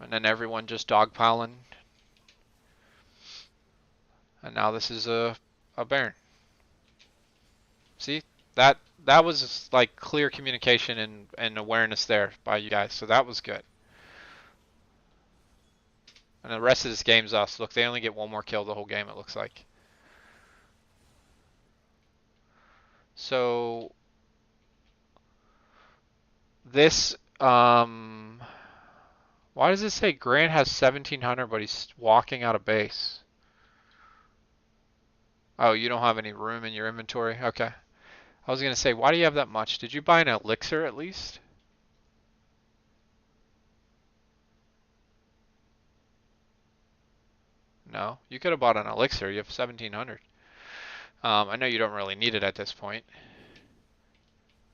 And then everyone just dogpiling. And now this is a Baron. See? That was like clear communication and awareness there by you guys. So that was good. And the rest of this game's us. Look, they only get 1 more kill the whole game, it looks like. So this why does it say Grant has 1700 but he's walking out of base? Oh, you don't have any room in your inventory? Okay. I was gonna say, why do you have that much? Did you buy an elixir at least? No, you could have bought an elixir. You have 1700. I know you don't really need it at this point.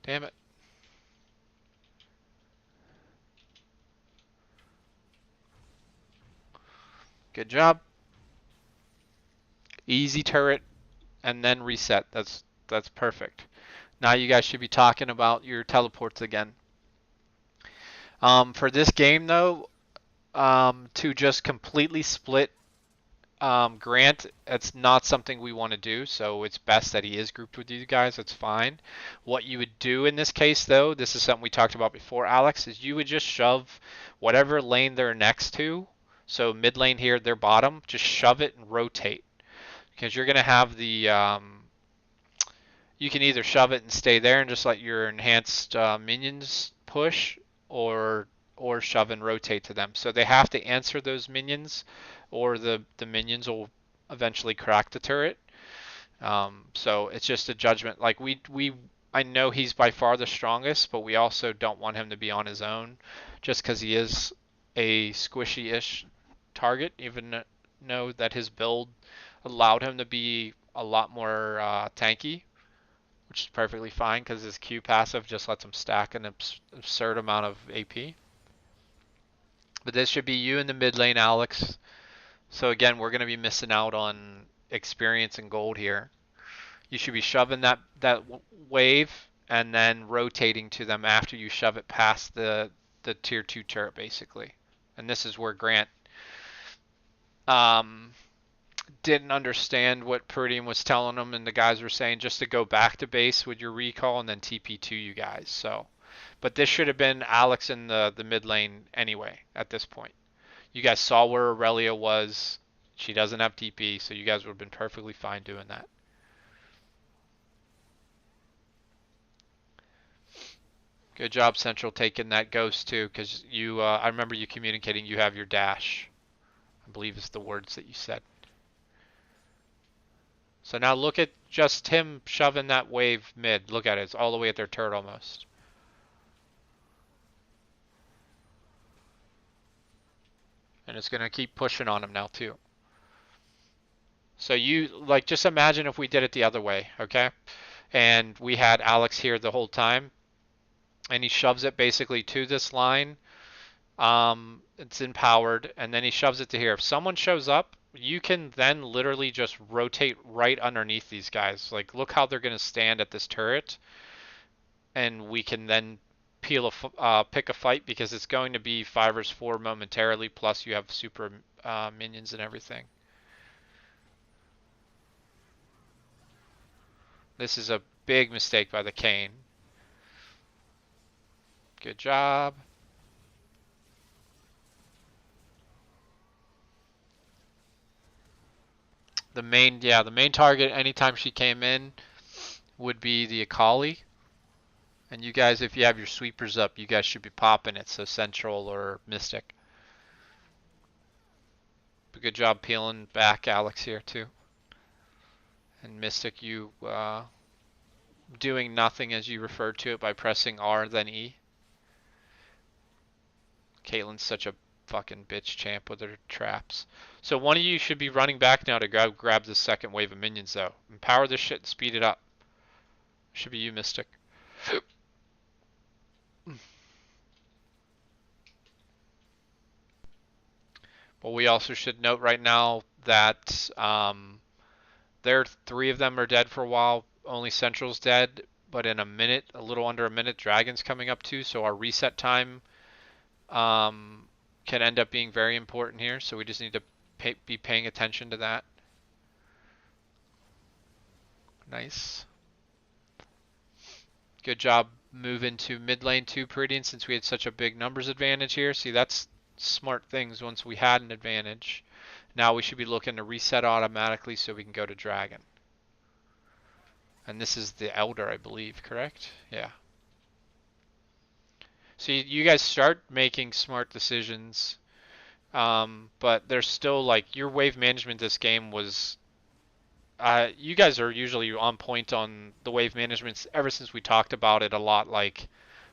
Damn it. Good job. Easy turret and then reset. That's perfect. Now you guys should be talking about your teleports again. For this game though, to just completely split Grant, it's not something we want to do, so it's best that he is grouped with you guys. That's fine. What you would do in this case, though, this is something we talked about before, Alex, is you would just shove whatever lane they're next to. So mid lane here, their bottom, just shove it and rotate. Because you're going to have the, you can either shove it and stay there and just let your enhanced minions push, or shove and rotate to them. So they have to answer those minions, or the minions will eventually crack the turret. So it's just a judgment. Like I know he's by far the strongest, but we also don't want him to be on his own, just because he is a squishy-ish target. Even know that his build allowed him to be a lot more tanky, which is perfectly fine because his Q passive just lets him stack an absurd amount of AP. But this should be you in the mid lane, Alex. So again, we're going to be missing out on experience and gold here. You should be shoving that wave and then rotating to them after you shove it past the tier 2 turret, basically. And this is where Grant didn't understand what Prudium was telling him, and the guys were saying just to go back to base with your recall and then TP to you guys. So, but this should have been Alex in the mid lane anyway at this point. You guys saw where Aurelia was. She doesn't have TP, so you guys would have been perfectly fine doing that. Good job, Central, taking that ghost too, because you. I remember you communicating you have your dash. I believe is the words that you said. So now look at just him shoving that wave mid. Look at it. It's all the way at their turret almost. And it's going to keep pushing on him now too. So you, like, just imagine if we did it the other way, okay? And we had Alex here the whole time. And he shoves it basically to this line. It's empowered. And then he shoves it to here. If someone shows up, you can then literally just rotate right underneath these guys. Like, look how they're going to stand at this turret. And we can then pick a fight because it's going to be 5 vs 4 momentarily. Plus you have super minions and everything. This is a big mistake by the Kayn. Good job. The main target anytime she came in would be the Akali. And you guys, if you have your sweepers up, you guys should be popping it, so Central or Mystic. But good job peeling back Alex here too. And Mystic, you doing nothing as you referred to it by pressing R then E. Caitlyn's such a fucking bitch champ with her traps. So one of you should be running back now to grab the second wave of minions though. Empower this shit and speed it up. Should be you, Mystic. But we also should note right now that there 3 of them are dead for a while. Only Central's dead, but in a minute, a little under a minute, Dragon's coming up too. So our reset time can end up being very important here. So we just need to be paying attention to that. Nice. Good job moving to mid lane too, Peridian, since we had such a big numbers advantage here. See, that's smart things once we had an advantage. Now we should be looking to reset automatically so we can go to Dragon. And this is the Elder, I believe, correct? Yeah. So you guys start making smart decisions, but there's still, like, your wave management this game was You guys are usually on point on the wave management ever since we talked about it a lot like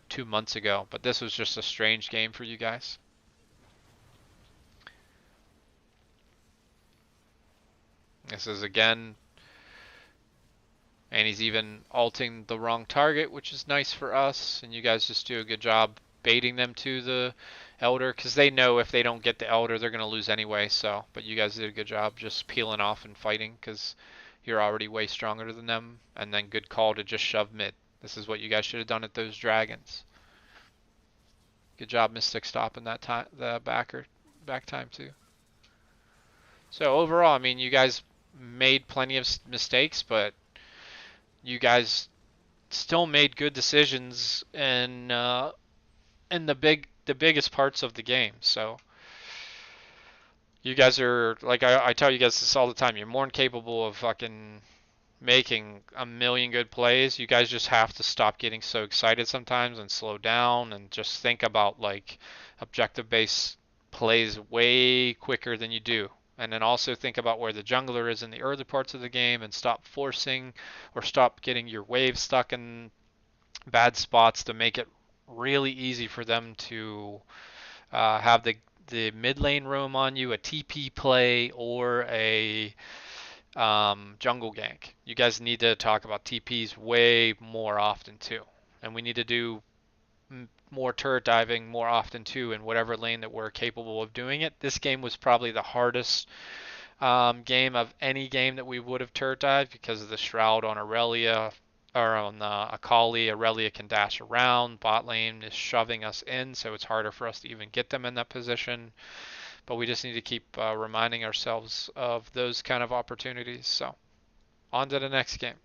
2 months ago, but this was just a strange game for you guys. This is again, and he's even alting the wrong target, which is nice for us, and you guys just do a good job baiting them to the Elder, because they know if they don't get the Elder, they're going to lose anyway, so, but you guys did a good job just peeling off and fighting, because you're already way stronger than them, and then good call to just shove mid. This is what you guys should have done at those dragons. Good job, Mystic, stopping that time, the back time too. So overall, I mean, you guys made plenty of mistakes, but you guys still made good decisions in the biggest parts of the game. So you guys are like I tell you guys this all the time. You're more than capable of fucking making a million good plays. You guys just have to stop getting so excited sometimes and slow down and just think about like objective based plays way quicker than you do. And then also think about where the jungler is in the early parts of the game and stop forcing or stop getting your waves stuck in bad spots to make it really easy for them to have the mid lane roam on you, a TP play, or a jungle gank. You guys need to talk about TPs way more often too, and we need to do more turret diving more often too in whatever lane that we're capable of doing it. This game was probably the hardest game of any game that we would have turret dived because of the shroud on Aurelia or on Akali. Aurelia can dash around. Bot lane is shoving us in, so it's harder for us to even get them in that position. But we just need to keep reminding ourselves of those kind of opportunities. So on to the next game.